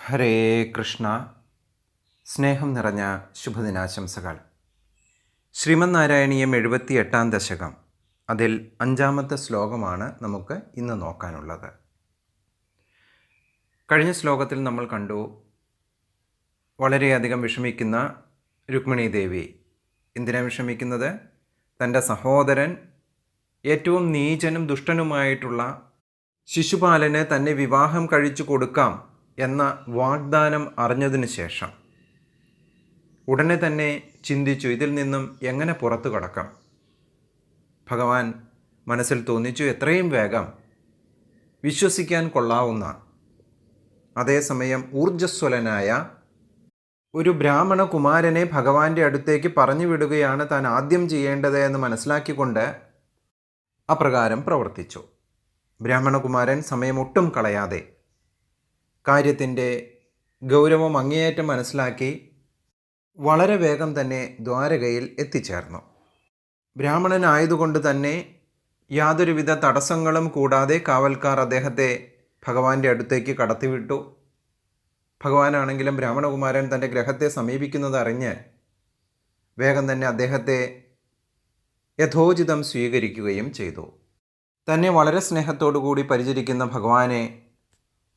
ഹരേ കൃഷ്ണ. സ്നേഹം നിറഞ്ഞ ശുഭദിനാശംസകൾ. ശ്രീമദ് നാരായണീയം 78-ാം ദശകം, അതിൽ 5-ാമത്തെ ശ്ലോകമാണ് നമുക്ക് ഇന്ന് നോക്കാനുള്ളത്. കഴിഞ്ഞ ശ്ലോകത്തിൽ നമ്മൾ കണ്ടു, വളരെയധികം വിഷമിക്കുന്ന രുക്മിണി ദേവി. എന്തിനാണ് വിഷമിക്കുന്നത്? തൻ്റെ സഹോദരൻ ഏറ്റവും നീചനും ദുഷ്ടനുമായിട്ടുള്ള ശിശുപാലന് തന്നെ വിവാഹം കഴിച്ചു കൊടുക്കാം എന്ന വാഗ്ദാനം അറിഞ്ഞതിന് ശേഷം ഉടനെ തന്നെ ചിന്തിച്ചു, ഇതിൽ നിന്നും എങ്ങനെ പുറത്തു കടക്കാം. ഭഗവാൻ മനസ്സിൽ തോന്നിച്ചു, എത്രയും വേഗം വിശ്വസിക്കാൻ കൊള്ളാവുന്ന, അതേസമയം ഊർജ്ജസ്വലനായ ഒരു ബ്രാഹ്മണ കുമാരനെ ഭഗവാന്റെ അടുത്തേക്ക് പറഞ്ഞു വിടുകയാണ് താൻ ആദ്യം ചെയ്യേണ്ടത് എന്ന് മനസ്സിലാക്കിക്കൊണ്ട് അപ്രകാരം പ്രവർത്തിച്ചു. ബ്രാഹ്മണകുമാരൻ സമയമൊട്ടും കളയാതെ കാര്യത്തിൻ്റെ ഗൗരവം അങ്ങേയറ്റം മനസ്സിലാക്കി വളരെ വേഗം തന്നെ ദ്വാരകയിൽ എത്തിച്ചേർന്നു. ബ്രാഹ്മണനായതുകൊണ്ട് തന്നെ യാതൊരുവിധ തടസ്സങ്ങളും കൂടാതെ കാവൽക്കാർ അദ്ദേഹത്തെ ഭഗവാന്റെ അടുത്തേക്ക് കടത്തിവിട്ടു. ഭഗവാനാണെങ്കിലും ബ്രാഹ്മണകുമാരൻ തൻ്റെ ഗ്രഹത്തെ സമീപിക്കുന്നത് അറിഞ്ഞ് വേഗം തന്നെ അദ്ദേഹത്തെ യഥോചിതം സ്വീകരിക്കുകയും ചെയ്തു. തന്നെ വളരെ സ്നേഹത്തോടു കൂടി പരിചരിക്കുന്ന ഭഗവാനെ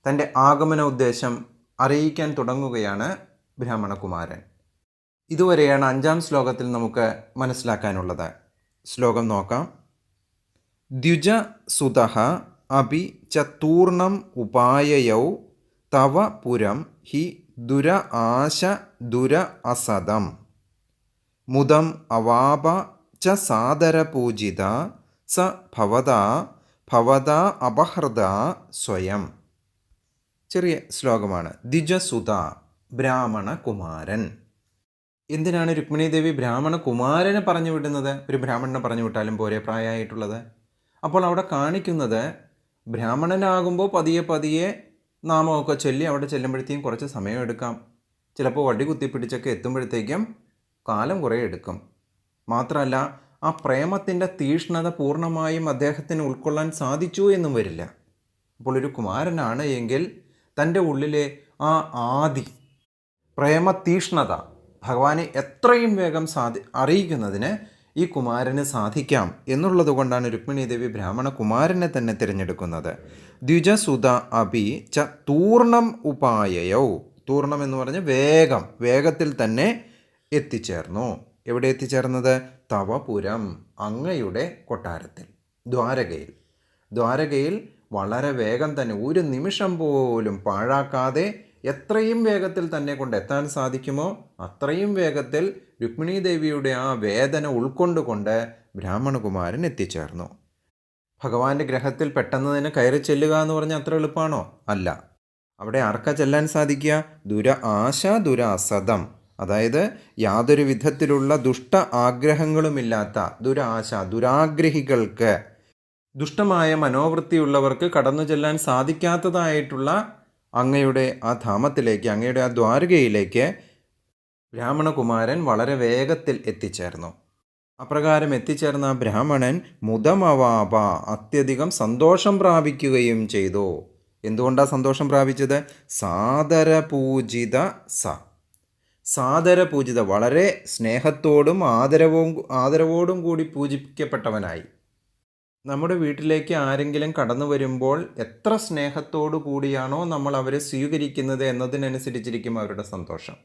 തൻ്റെ ആഗമന ഉദ്ദേശം അറിയിക്കാൻ തുടങ്ങുകയാണ് ബ്രാഹ്മണകുമാരൻ. ഇതുവരെയാണ് 5-ാം ശ്ലോകത്തിൽ നമുക്ക് മനസ്സിലാക്കാനുള്ളത്. ശ്ലോകം നോക്കാം. ദ്വിജ സുതഃ അപി ചതൂർണം ഉപായയൗ തവ പുരം ഹി ദുര ആശ ദുര അസദം മുദം അവാപ ച സാദരപൂജിത സ ഭവതാ അപഹൃത സ്വയം. ചെറിയ ശ്ലോകമാണ്. ദ്വിജസുത, ബ്രാഹ്മണ കുമാരൻ. എന്തിനാണ് രുക്മിണി ദേവി ബ്രാഹ്മണ കുമാരനെ പറഞ്ഞു വിടുന്നത്? ഒരു ബ്രാഹ്മണനെ പറഞ്ഞു വിട്ടാലും പോരെ പ്രായമായിട്ടുള്ളത്. അപ്പോൾ അവിടെ കാണിക്കുന്നത്, ബ്രാഹ്മണനാകുമ്പോൾ പതിയെ നാമമൊക്കെ ചൊല്ലി അവിടെ ചെല്ലുമ്പോഴത്തേക്കും കുറച്ച് സമയം എടുക്കാം. ചിലപ്പോൾ വടി കുത്തിപ്പിടിച്ചൊക്കെ എത്തുമ്പോഴത്തേക്കും കാലം കുറേ എടുക്കും. മാത്രമല്ല, ആ പ്രേമത്തിൻ്റെ തീഷ്ണത പൂർണ്ണമായും അദ്ദേഹത്തിന് ഉൾക്കൊള്ളാൻ സാധിച്ചു എന്നും വരില്ല. അപ്പോൾ ഒരു കുമാരനാണ് എങ്കിൽ തൻ്റെ ഉള്ളിലെ ആ ആദി പ്രേമതീഷ്ണത ഭഗവാനെ എത്രയും വേഗം അറിയിക്കുന്നതിന് ഈ കുമാരന് സാധിക്കാം എന്നുള്ളത് കൊണ്ടാണ് രുക്മിണി ദേവി ബ്രാഹ്മണ കുമാരനെ തന്നെ തിരഞ്ഞെടുക്കുന്നത്. ദ്വിജസുത അപി ച തൂർണം ഉപായയൗ. തൂർണം എന്ന് പറഞ്ഞ് വേഗത്തിൽ തന്നെ എത്തിച്ചേർന്നു. എവിടെ എത്തിച്ചേർന്നത്? തവപുരം, അങ്ങയുടെ കൊട്ടാരത്തിൽ, ദ്വാരകയിൽ വളരെ വേഗം തന്നെ, ഒരു നിമിഷം പോലും പാഴാക്കാതെ എത്രയും വേഗത്തിൽ തന്നെ കൊണ്ടെത്താൻ സാധിക്കുമോ അത്രയും വേഗത്തിൽ രുക്മിണി ദേവിയുടെ ആ വേദന ഉൾക്കൊണ്ടുകൊണ്ട് ബ്രാഹ്മണകുമാരൻ എത്തിച്ചേർന്നു. ഭഗവാന്റെ ഗ്രഹത്തിൽ പെട്ടെന്ന് തന്നെ കയറി ചെല്ലുക എന്ന് പറഞ്ഞാൽ അത്ര എളുപ്പമാണോ? അല്ല. അവിടെ ആർക്കാ ചെല്ലാൻ സാധിക്കുക? ദുര ആശ ദുര അസദം, അതായത് യാതൊരു വിധത്തിലുള്ള ദുഷ്ട ആഗ്രഹങ്ങളുമില്ലാത്ത ദുരാശ, ദുരാഗ്രഹികൾക്ക്, ദുഷ്ടമായ മനോവൃത്തിയുള്ളവർക്ക് കടന്നു ചെല്ലാൻ സാധിക്കാത്തതായിട്ടുള്ള അങ്ങയുടെ ആ ധാമത്തിലേക്ക്, അങ്ങയുടെ ആ ദ്വാരകയിലേക്ക് ബ്രാഹ്മണകുമാരൻ വളരെ വേഗത്തിൽ എത്തിച്ചേർന്നു. അപ്രകാരം എത്തിച്ചേർന്ന ബ്രാഹ്മണൻ മുദമവാപ, അത്യധികം സന്തോഷം പ്രാപിക്കുകയും ചെയ്തു. എന്തുകൊണ്ടാണ് സന്തോഷം പ്രാപിച്ചത്? സാദരപൂജിത സാദരപൂജിത, വളരെ സ്നേഹത്തോടും ആദരവോടും കൂടി പൂജിക്കപ്പെട്ടവനായി. നമ്മുടെ വീട്ടിലേക്ക് ആരെങ്കിലും കടന്നു വരുമ്പോൾ എത്ര സ്നേഹത്തോടു കൂടിയാണോ നമ്മൾ അവരെ സ്വീകരിക്കുന്നത് എന്നതിനനുസരിച്ചിരിക്കും അവരുടെ സന്തോഷം.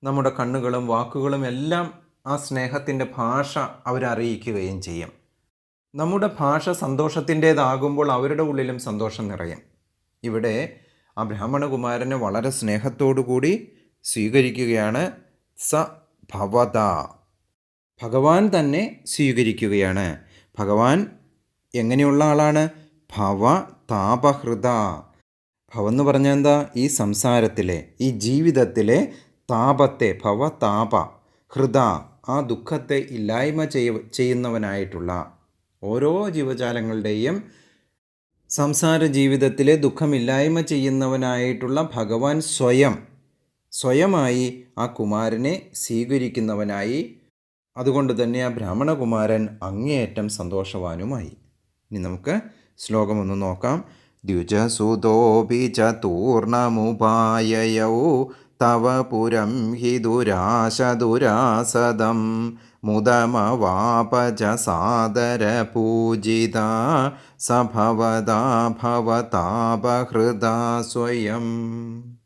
നമ്മുടെ കണ്ണുകളും വാക്കുകളും എല്ലാം ആ സ്നേഹത്തിൻ്റെ ഭാഷ അവരറിയിക്കുകയും ചെയ്യും. നമ്മുടെ ഭാഷ സന്തോഷത്തിൻ്റേതാകുമ്പോൾ അവരുടെ ഉള്ളിലും സന്തോഷം നിറയും. ഇവിടെ ആ ബ്രാഹ്മണകുമാരനെ വളരെ സ്നേഹത്തോടു കൂടി സ്വീകരിക്കുകയാണ്. സ ഭവത, ഭഗവാൻ തന്നെ സ്വീകരിക്കുകയാണ്. ഭഗവാൻ എങ്ങനെയുള്ള ആളാണ്? ഭവ താപഹൃത. ഭവെന്ന് പറഞ്ഞാൽ എന്താ? ഈ സംസാരത്തിലെ, ഈ ജീവിതത്തിലെ താപത്തെ, ഭവ താപ ഹൃദ, ആ ദുഃഖത്തെ ഇല്ലായ്മ ചെയ്യുന്നവനായിട്ടുള്ള, ഓരോ ജീവജാലങ്ങളുടെയും സംസാര ജീവിതത്തിലെ ദുഃഖമില്ലായ്മ ചെയ്യുന്നവനായിട്ടുള്ള ഭഗവാൻ സ്വയമായി ആ കുമാരനെ സ്വീകരിക്കുന്നവനായി. അതുകൊണ്ട് തന്നെ ആ ബ്രാഹ്മണകുമാരൻ അങ്ങേയറ്റം സന്തോഷവാനുമായി. ഇനി നമുക്ക് ശ്ലോകം ഒന്ന് നോക്കാം. द्विजसुतोऽपि च तूर्णमुपाययौ तव पुरं हि दुरासदं मुदमवाप च सादरपूजिता स भवदा भवतापहृदा स्वयम्.